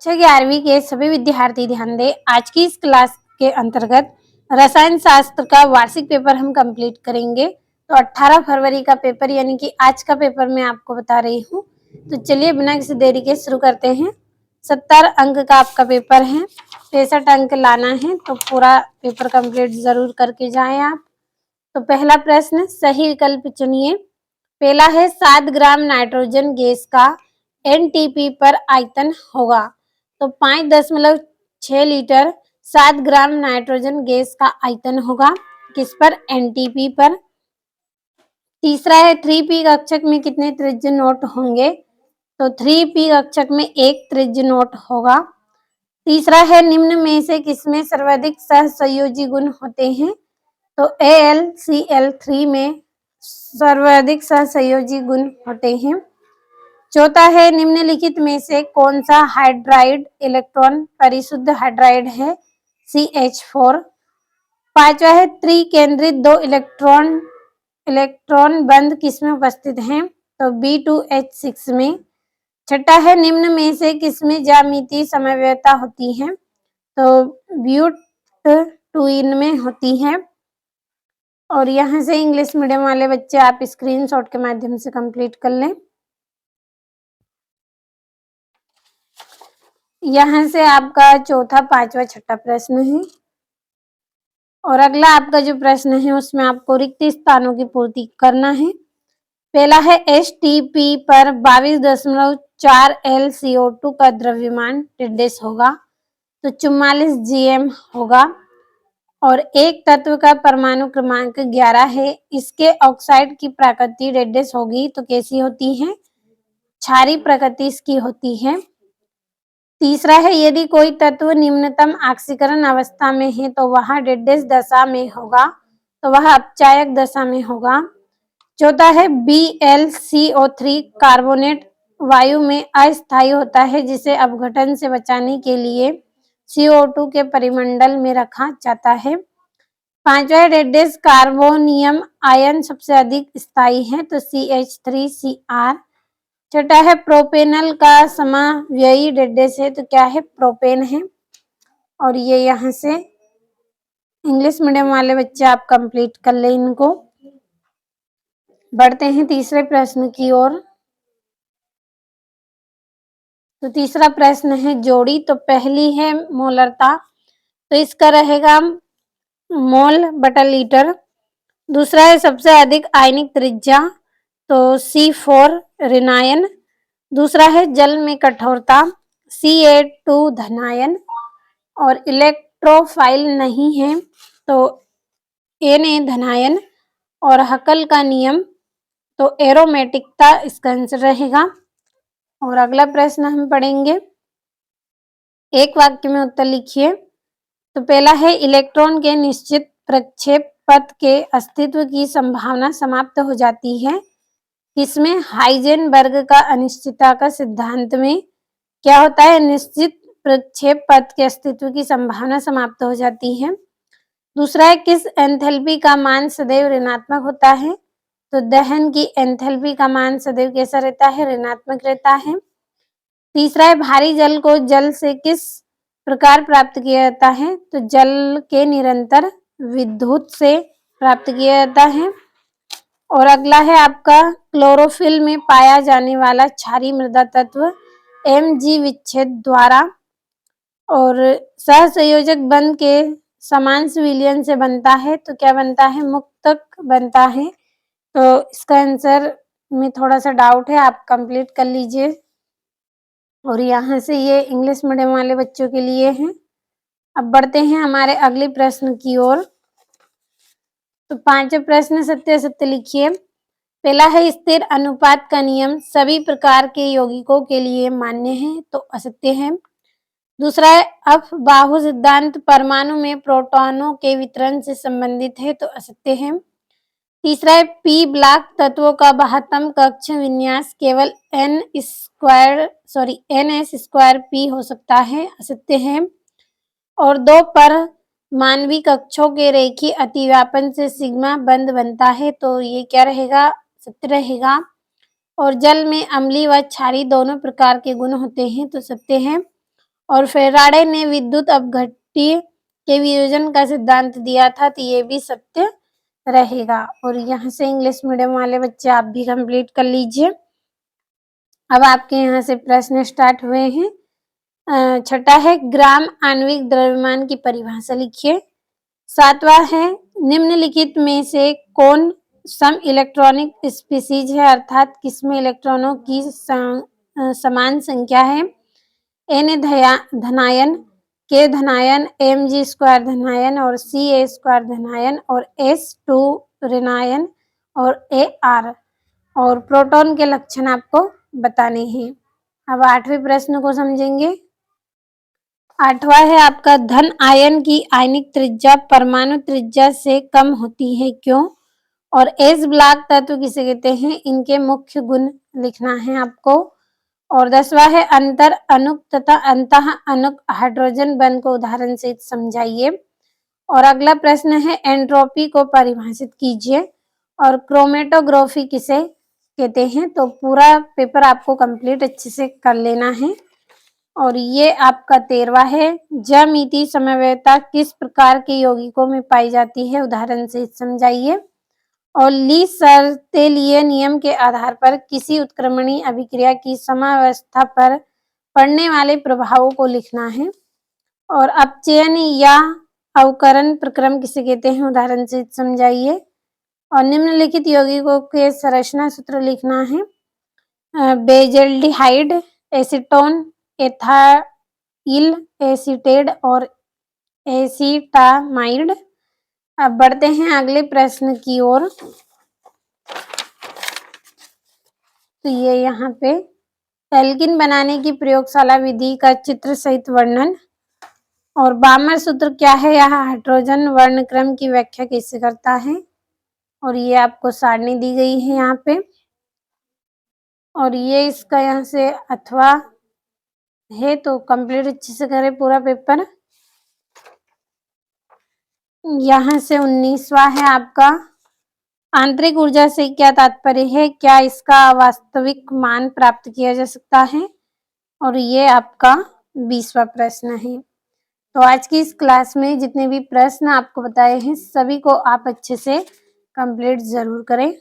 कक्षा 11वीं के सभी विद्यार्थी ध्यान दें। आज की इस क्लास के अंतर्गत रसायन शास्त्र का वार्षिक पेपर हम कंप्लीट करेंगे। तो 18 फरवरी का पेपर यानी कि आज का पेपर मैं आपको बता रही हूँ। तो चलिए बिना किसी देरी के शुरू करते हैं। 70 अंक का आपका पेपर है, 63 अंक लाना है, तो पूरा पेपर कंप्लीट जरूर करके जाएं आप। तो पहला प्रश्न, सही विकल्प चुनिए। पहला है 7 ग्राम नाइट्रोजन गैस का एनटीपी पर आयतन होगा। तो 5.6 लीटर 7 ग्राम नाइट्रोजन गैस का आयतन होगा किस पर? एनटीपी पर। तीसरा है 3p कक्षक में कितने त्रिज्य नोट होंगे? तो 3p कक्षक में एक त्रिज्य नोट होगा। तीसरा है निम्न में से किसमें सर्वाधिक सहसंयोजी गुण होते हैं? तो AlCl3 में सर्वाधिक सहसंयोजी गुण होते हैं। चौथा है निम्नलिखित में से कौन सा हाइड्राइड इलेक्ट्रॉन परिशुद्ध हाइड्राइड है? CH4। पांचवा है त्रिकेंद्रित दो इलेक्ट्रॉन बंध किसमें उपस्थित हैं? तो B2H6 में। छठा है निम्न में से किसमें ज्यामितीय समव्ययता होती है? तो ब्यूटेन में होती है। और यहाँ से इंग्लिश मीडियम वाले बच्चे आप स्क्रीनशॉट के माध्यम से कंप्लीट कर लें। यहाँ से आपका चौथा, पांचवा, छठा प्रश्न है। और अगला आपका जो प्रश्न है उसमें आपको रिक्त स्थानों की पूर्ति करना है। पहला है STP पर 22.4 LCO2 का द्रव्यमान निर्देश होगा, तो 44 GM होगा। और एक तत्व का परमाणु क्रमांक 11 है, इसके ऑक्साइड की प्रकृति निर्देश होगी, तो कैसी होती है? क्षारीय प्रकृति इसकी होती है। तीसरा है यदि कोई तत्व निम्नतम ऑक्सीकरण अवस्था में है तो वह डेडेस दशा में होगा, तो वह अपचायक दशा में होगा। चौथा है BlCO3 कार्बोनेट वायु में अस्थायी होता है, जिसे अपघटन से बचाने के लिए CO2 के परिमंडल में रखा जाता है। पांचवा है डेडेस कार्बोनियम आयन सबसे अधिक स्थायी है, तो CH3Cr। छठा है प्रोपेनल का समावयवी डेडेस है, तो क्या है? प्रोपेन है। और ये यहाँ से इंग्लिश मीडियम वाले बच्चे आप कंप्लीट कर ले इनको। बढ़ते हैं तीसरे प्रश्न की ओर। तो तीसरा प्रश्न है जोड़ी। तो पहली है मोलरता, तो इसका रहेगा मोल बटा लीटर। दूसरा है सबसे अधिक आयनिक त्रिज्या, तो C4 ऋणायन। दूसरा है जल में कठोरता, Ca2 धनायन। और इलेक्ट्रोफाइल नहीं है, तो Na धनायन। और हकल का नियम, तो एरोमेटिकता इसका आंसर रहेगा। और अगला प्रश्न हम पढ़ेंगे, एक वाक्य में उत्तर लिखिए। तो पहला है इलेक्ट्रॉन के निश्चित प्रक्षेप पथ के अस्तित्व की संभावना समाप्त हो जाती है किसमें? हाइजेनबर्ग का अनिश्चितता का सिद्धांत में क्या होता है? निश्चित प्रक्षेप पथ के अस्तित्व की संभावना समाप्त हो जाती है। दूसरा है किस एंथैल्पी का मान सदैव ऋणात्मक होता है? तो दहन की एंथैल्पी का मान सदैव कैसा रहता है? ऋणात्मक रहता है। तीसरा है भारी जल को जल से किस प्रकार प्राप्त किया जाता है? तो जल के निरंतर विद्युत से प्राप्त किया जाता है। और अगला है आपका क्लोरोफिल में पाया जाने वाला क्षारीय मृदा तत्व Mg विच्छेद द्वारा और सहसंयोजक बंध के समांश विलयन से बनता है, तो क्या बनता है? मुक्तक बनता है। तो इसका आंसर में थोड़ा सा डाउट है, आप कंप्लीट कर लीजिए। और यहाँ से ये इंग्लिश मीडियम वाले बच्चों के लिए है। अब बढ़ते हैं हमारे अगले प्रश्न की ओर। तो पांचवा प्रश्न सत्य सत्य लिखिए। पहला है स्थिर अनुपात का नियम सभी प्रकार के यौगिकों के लिए मान्य है, तो असत्य है। दूसरा है अफबाहु सिद्धांत परमाणु में प्रोटॉनों के वितरण से संबंधित है, तो असत्य है। तीसरा है पी ब्लॉक तत्वों का महत्तम कक्ष विन्यास केवल ns² p हो सकता है, असत्य है। और 2 पर मानवीय कक्षों के रेखीय अतिव्यापन से सिग्मा बंध बनता है, तो ये क्या रहेगा? सत्य रहेगा। और जल में अम्लीय व क्षारीय दोनों प्रकार के गुण होते हैं, तो सत्य है। और फेराडे ने विद्युत अपघट्य के वियोजन का सिद्धांत दिया था, तो ये भी सत्य रहेगा। और यहाँ से इंग्लिश मीडियम वाले बच्चे आप भी कंप्लीट कर लीजिए। अब आपके यहाँ से प्रश्न स्टार्ट हुए हैं। छठा है ग्राम आणविक द्रव्यमान की परिभाषा लिखिए। सातवां है निम्नलिखित में से कौन सम इलेक्ट्रॉनिक स्पीसीज है, अर्थात किसमें इलेक्ट्रॉनों की समान संख्या है। एन धनायन, के धनायन, mg² धनायन और ca² धनायन और s2 ऋणायन और ar। और प्रोटॉन के लक्षण आपको बताने हैं। अब 8वें प्रश्न को समझेंगे। 8वां है आपका धन आयन की आयनिक त्रिज्या परमाणु त्रिज्या से कम होती है, क्यों। और एस ब्लॉक तत्व किसे कहते हैं, इनके मुख्य गुण लिखना है आपको। और 10वां है अंतर अणुक तथा अंतः अणुक हाइड्रोजन बंध को उदाहरण से समझाइए। और अगला प्रश्न है एंट्रोपी को परिभाषित कीजिए। और क्रोमेटोग्राफी किसे कहते हैं। तो पूरा पेपर आपको कंप्लीट अच्छे से कर लेना है। और ये आपका 13वां है ज्यामितीय समन्वयता किस प्रकार के यौगिकों में पाई जाती है, उदाहरण से समझाइए। और ली सर्तेलिए नियम के आधार पर किसी उत्क्रमणीय अभिक्रिया की समावस्था पर पड़ने वाले प्रभावों को लिखना है। और अपचयन या अवकरण प्रक्रम किसे कहते हैं, उदाहरण से समझाइए। और निम्नलिखित यौगिकों के संरचना सूत्र लिखना है। बेजल्डिहाइड, एसीटोन, एथाइल एसीटेट और एसीटामाइड। अब बढ़ते हैं अगले प्रश्न की ओर। तो ये यहाँ पे एल्किन बनाने की प्रयोगशाला विधि का चित्र सहित वर्णन। और बामर सूत्र क्या है, यह हाइड्रोजन वर्णक्रम की व्याख्या कैसे करता है। और ये आपको सारणी दी गई है यहाँ पे। और ये इसका यहाँ से अथवा है, तो कंप्लीट अच्छे से करें पूरा पेपर। यहाँ से 19वां है आपका आंतरिक ऊर्जा से क्या तात्पर्य है, क्या इसका वास्तविक मान प्राप्त किया जा सकता है। और ये आपका 20वां प्रश्न है। तो आज की इस क्लास में जितने भी प्रश्न आपको बताए हैं सभी को आप अच्छे से कंप्लीट जरूर करें।